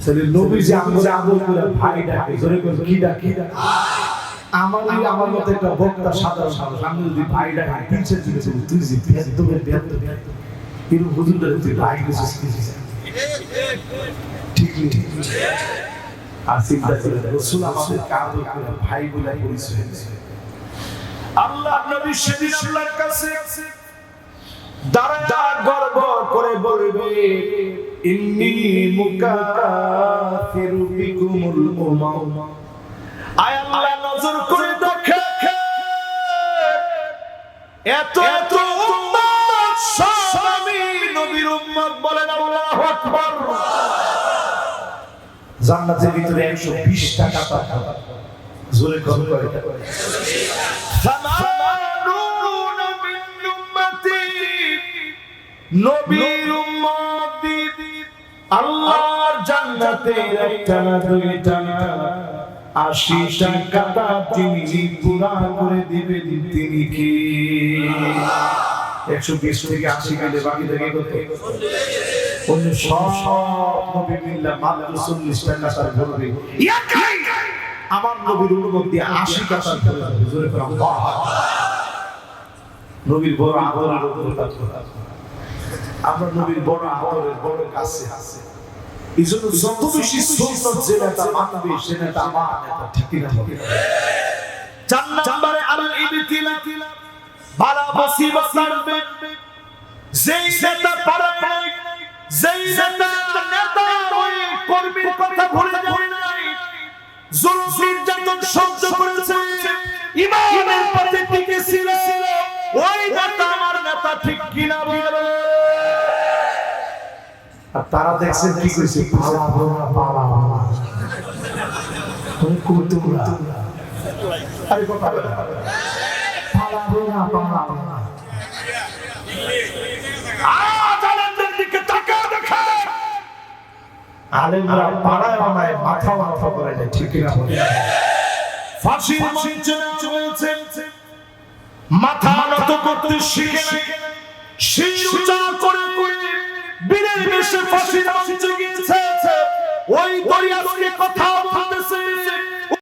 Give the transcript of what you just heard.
তাহলে নবী যে আমরা আদর করে ভাই ডাকে, জোরে করে কি ডাকে? আমার মতো একটা বক্তা সাধারণ মানুষ, আমি যদি ভাই ডাকি তিনশো জিজ্ঞেস তুই যে এরকম হুজুরটা তুই ভাই গেছিস ঠিক নেই। আর চিন্তা করে রাসূল আমাদের আদর করে ভাই বলে পরিচয় দিয়েছে। আল্লাহ নবী সেদিন আল্লাহর কাছে দাঁড়ায় গর্ব করে বলবে, ইন্নী মুকাফিরু বিকুমুল উমাম। আয় আল্লাহ নজর করে দেখে এত এত উম্মত সব আমি নবীর উম্মত, বলেন আল্লাহু আকবার। জান্নাতের ভিতরে 120টা কাতা, জোরে করে নবীর উম্মত আল্লাহর জান্নাতের একটা না দুইটা না 80টা কাতা তিনি পুরা করে দিবেন। তিনি কি 120 থেকে 80 গেলে বাকি থেকে কত? অন্য সব নবী মিল্লা মাত্র 40টা কাতার ভরবে, একাই আমার নবীর উম্মত দিয়ে 80 কাতার করে যাবে। জোরে করে আল্লাহ। নবীর বড় আদরের কথা, আমরা নবীর বড় আদরের বড় কাছে আছে। এইজন্য যত বেশি সুন্নাত যে নেতা মানবে সে নেতা আমার নেতা, ঠিক না? 4 নম্বরে আল ইবতিলা, বালা মুসিবত আসবে। যেই নেতা পারে নাই, যেই নেতা ওই কর্মীর কথা ভুলে যায় নাই, জুলুম নির্যাতন সহ্য করেছে, ইমানের পথে টিকে ছিল, ওই নেতা আমার নেতা, ঠিক কিনা বলো? আর তারা দেখছেন কি কইছে, পালাবো না পালাবো না, কুতুরা আরে কথা বলে পালাবো না পালাবো না। আজ আলেমদের দিকে তাকাও, দেখে আলেমরা পাড়ায় বানায় মাথা মাথা করে যায়, ঠিক না? ফাঁসির মঞ্চে চলছেন, মাথা নত করতে শিখে নাই, শির উঁচা করে বীরের বেশে ফাঁসির মঞ্চে গিয়েছে। ওই